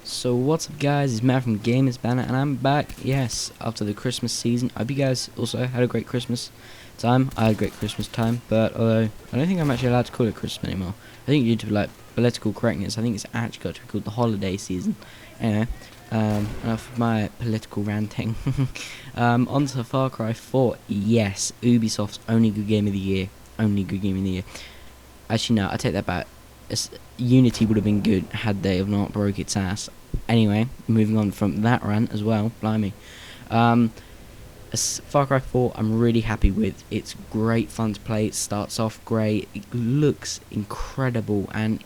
So what's up guys, it's Matt from Banter and I'm back, yes, after the Christmas season. I hope you guys also had a great Christmas time. I had a great Christmas time, but although I don't think I'm actually allowed to call it Christmas anymore. I think due to like political correctness, I think it's actually got to be called the holiday season. Anyway, enough of my political ranting. On to Far Cry 4, yes, Ubisoft's only good game of the year. Only good game of the year. Actually no, I take that back. Unity would have been good had they have not broke its ass. Anyway, moving on from that rant as well, blimey. Far Cry 4 I'm really happy with. It's great fun to play, it starts off great, it looks incredible and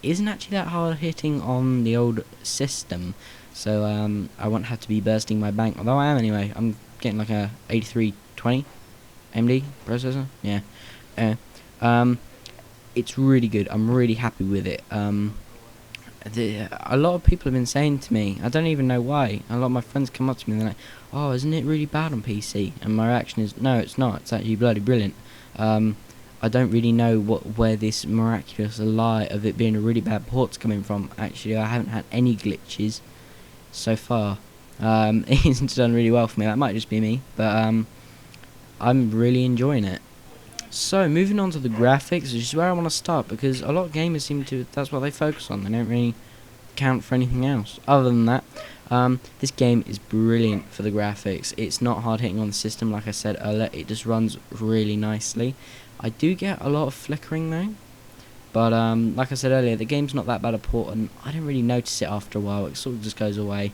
isn't actually that hard hitting on the old system. So I won't have to be bursting my bank, although I am anyway. I'm getting like a 8320 AMD processor, yeah. It's really good. I'm really happy with it. A lot of people have been saying to me, I don't even know why, a lot of my friends come up to me and they're like, oh, isn't it really bad on PC? And my reaction is, no, it's not. It's actually bloody brilliant. I don't really know where this miraculous lie of it being a really bad port's coming from. Actually, I haven't had any glitches so far. It's done really well for me. That might just be me, but I'm really enjoying it. So, moving on to the graphics, which is where I want to start, because a lot of gamers seem to, that's what they focus on, they don't really count for anything else. Other than that, this game is brilliant for the graphics. It's not hard hitting on the system, like I said earlier, it just runs really nicely. I do get a lot of flickering though, but like I said earlier, the game's not that bad a port, and I don't really notice it after a while, it sort of just goes away.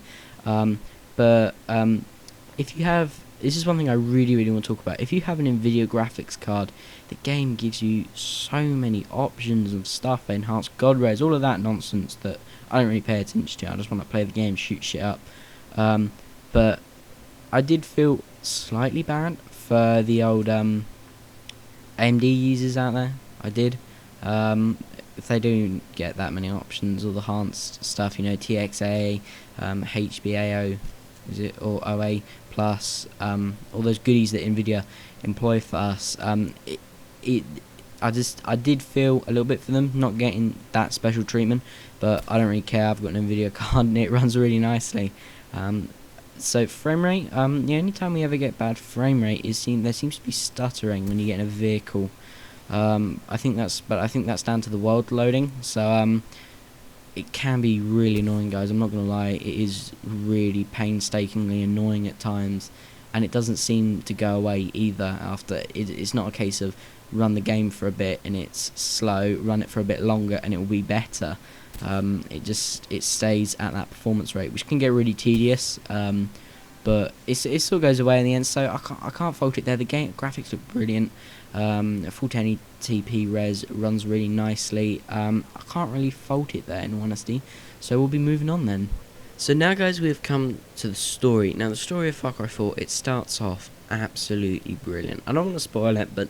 If you have, this is one thing I really want to talk about. If you have an Nvidia graphics card, the game gives you so many options of stuff, enhanced God rays, all of that nonsense that I don't really pay attention to. I just want to play the game, shoot shit up. But I did feel slightly bad for the old AMD users out there. I did. If they do get that many options, all the enhanced stuff, you know, TXA, HBAO, is it, or OA plus, all those goodies that Nvidia employ for us. I did feel a little bit for them not getting that special treatment, but I don't really care. I've got an Nvidia card and it runs really nicely. So frame rate, the only time we ever get bad frame rate is there seems to be stuttering when you get in a vehicle. I think that's down to the world loading. So it can be really annoying, guys. I'm not gonna lie, it is really painstakingly annoying at times, and it doesn't seem to go away either. After it's not a case of run the game for a bit and it's slow, run it for a bit longer and it will be better. It stays at that performance rate, which can get really tedious. But it still goes away in the end, so I can't fault it there. The game graphics look brilliant. Full 1080p res runs really nicely. I can't really fault it there, in honesty. So we'll be moving on then. So now, guys, we've come to the story. Now, the story of Far Cry 4, it starts off absolutely brilliant. I don't want to spoil it, but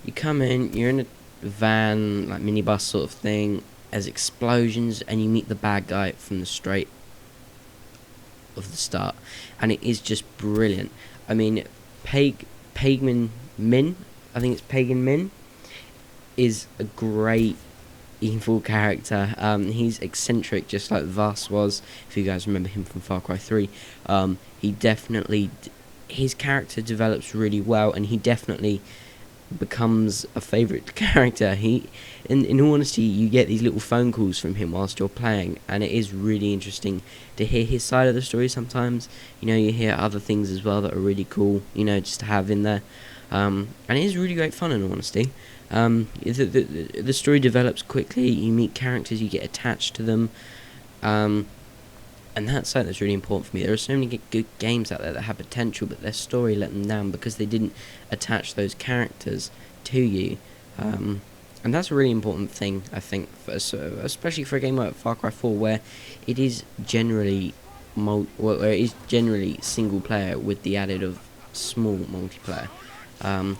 you come in, you're in a van, like minibus sort of thing. There's explosions, and you meet the bad guy from the straight of the start, and it is just brilliant. I mean, Pagan Min, I think it's Pagan Min, is a great evil character. He's eccentric, just like Vass was, if you guys remember him from Far Cry 3. He definitely, his character develops really well, and he definitely becomes a favourite character. In all honesty, you get these little phone calls from him whilst you're playing, and it is really interesting to hear his side of the story sometimes. You know, you hear other things as well that are really cool, you know, just to have in there. And it is really great fun, in all honesty. The story develops quickly, you meet characters, you get attached to them, and that's something that's really important for me. There are so many good games out there that have potential, but their story let them down because they didn't attach those characters to you. And that's a really important thing, I think, especially for a game like Far Cry 4, where it is generally single player with the added of small multiplayer. I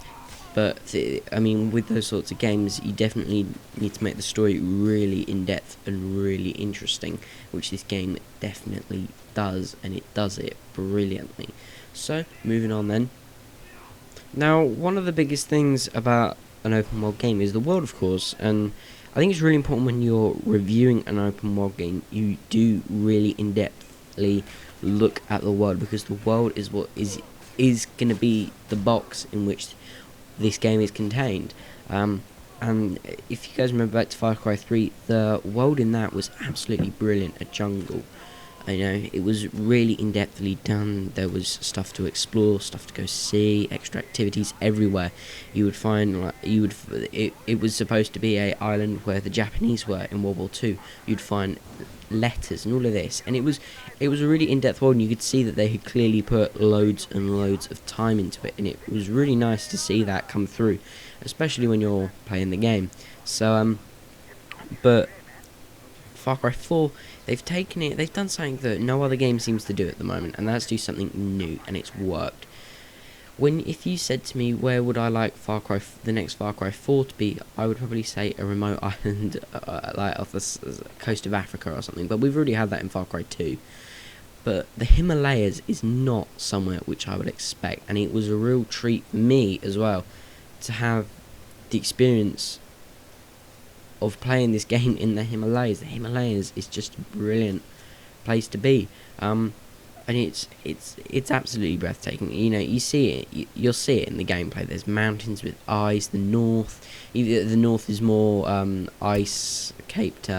mean, with those sorts of games, you definitely need to make the story really in-depth and really interesting, which this game definitely does, and it does it brilliantly. So, moving on then. Now, one of the biggest things about an open world game is the world, of course, and I think it's really important when you're reviewing an open world game, you do really in-depthly look at the world, because the world is what is going to be the box in which this game is contained. And if you guys remember back to Far Cry 3, the world in that was absolutely brilliant. A jungle, you know, it was really in-depthly done. There was stuff to explore, stuff to go see, extra activities everywhere. You would find, like, it was supposed to be a island where the Japanese were in World War II. You'd find letters and all of this, and it was a really in-depth world, and you could see that they had clearly put loads and loads of time into it, and it was really nice to see that come through, especially when you're playing the game. So but Far Cry 4, they've done something that no other game seems to do at the moment, and that's do something new, and it's worked. If you said to me, where would I like the next Far Cry 4 to be, I would probably say a remote island, like off the coast of Africa or something, but we've already had that in Far Cry 2. But the Himalayas is not somewhere which I would expect, and it was a real treat for me as well to have the experience of playing this game in the Himalayas. The Himalayas is just a brilliant place to be, and it's absolutely breathtaking. You know, you see it, you'll see it in the gameplay. There's mountains with ice. The north is more ice-capped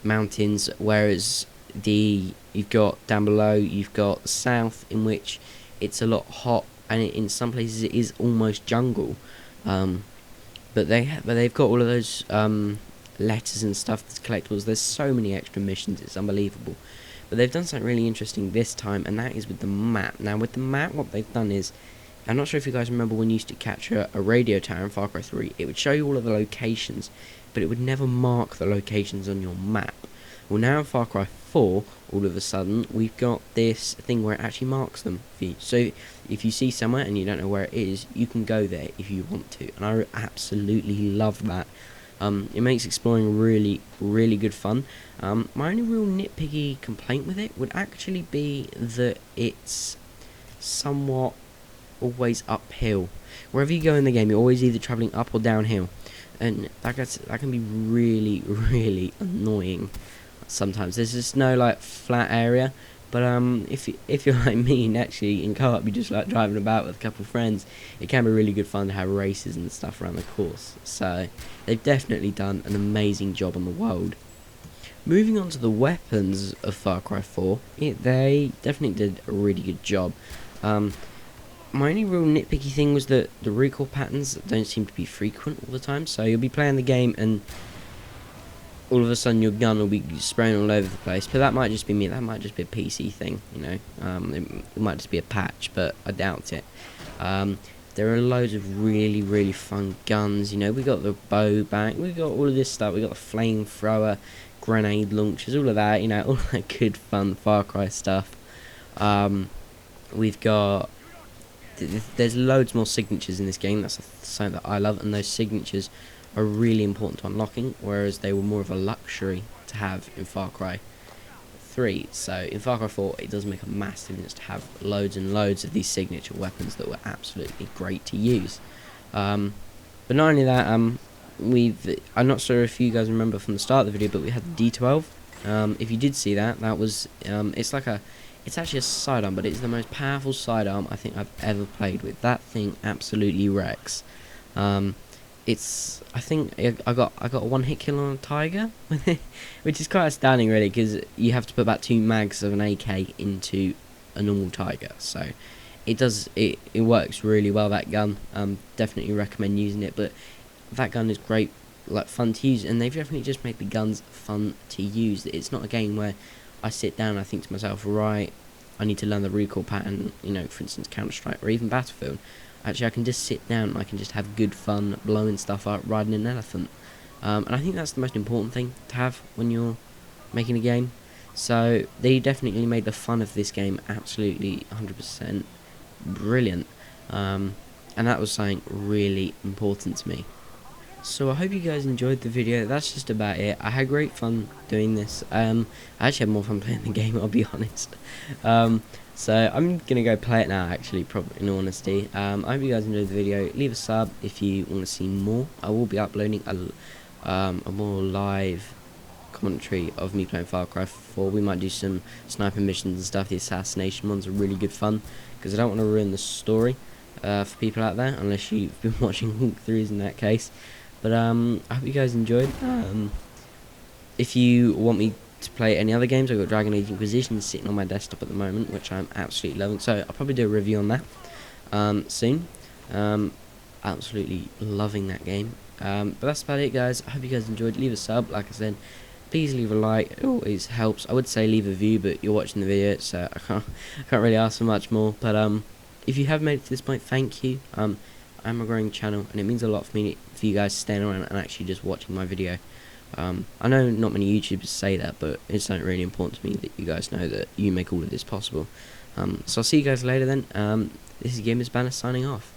mountains, whereas you've got down below, you've got the south, in which it's a lot hot, and in some places it is almost jungle. But they've got all of those letters and stuff that's collectibles. There's so many extra missions, it's unbelievable. But they've done something really interesting this time, and that is with the map. Now with the map, what they've done is, I'm not sure if you guys remember when you used to capture a radio tower in Far Cry 3, it would show you all of the locations, but it would never mark the locations on your map. Well, now in Far Cry 4, all of a sudden, we've got this thing where it actually marks them for you. So if you see somewhere and you don't know where it is, you can go there if you want to. And I absolutely love that. It makes exploring really, really good fun. My only real nitpicky complaint with it would actually be that it's somewhat always uphill. Wherever you go in the game, you're always either travelling up or downhill. And that can be really, really annoying. Sometimes there's just no like flat area, but if you're like me and actually in co-op you just like driving about with a couple of friends, it can be really good fun to have races and stuff around the course. So they've definitely done an amazing job on the world. Moving on to the weapons of Far Cry 4, they definitely did a really good job. My only real nitpicky thing was that the recoil patterns don't seem to be frequent all the time, so you'll be playing the game and all of a sudden your gun will be spraying all over the place. But that might just be me, that might just be a PC thing, you know. It might just be a patch, but I doubt it. There are loads of really, really fun guns, you know. We got the bow back, we got all of this stuff, we got the flamethrower, grenade launchers, all of that, you know, all that good fun Far Cry stuff. We've got, there's loads more signatures in this game, that's something that I love, and those signatures are really important to unlocking, whereas they were more of a luxury to have in Far Cry 3. So in Far Cry 4 it does make a massive difference to have loads and loads of these signature weapons that were absolutely great to use. But not only that, I'm not sure if you guys remember from the start of the video, but we had the D12. If you did see that, that was it's actually a sidearm, but it's the most powerful sidearm I think I've ever played with. That thing absolutely wrecks. I think I got a one-hit kill on a tiger with it, which is quite astounding really, because you have to put about 2 mags of an AK into a normal tiger. So it works really well, that gun. Definitely recommend using it. But that gun is great, like fun to use, and they've definitely just made the guns fun to use. It's not a game where I sit down and I think to myself, right, I need to learn the recoil pattern, you know, for instance Counter-Strike or even Battlefield. Actually, I can just sit down and I can just have good fun blowing stuff up, riding an elephant. And I think that's the most important thing to have when you're making a game. So they definitely made the fun of this game absolutely 100% brilliant. And that was something really important to me. So I hope you guys enjoyed the video. That's just about it. I had great fun doing this. I actually had more fun playing the game, I'll be honest. So I'm gonna go play it now, actually, probably, in all honesty. I hope you guys enjoyed the video. Leave a sub if you want to see more. I will be uploading a more live commentary of me playing Far Cry 4. We might do some sniper missions and stuff. The assassination ones are really good fun, because I don't want to ruin the story for people out there, unless you've been watching walkthroughs in that case. But I hope you guys enjoyed. If you want me to play any other games, I've got Dragon Age Inquisition sitting on my desktop at the moment, which I'm absolutely loving, so I'll probably do a review on that soon. Absolutely loving that game. But that's about it, guys. I hope you guys enjoyed. Leave a sub, like I said. Please leave a like, it always helps. I would say leave a view, but you're watching the video, so I can't really ask for much more. But if you have made it to this point, thank you. I'm a growing channel, and it means a lot for you guys staying around and actually just watching my video. I know not many YouTubers say that, but it's something really important to me that you guys know that you make all of this possible. So I'll see you guys later then. This is Banter signing off.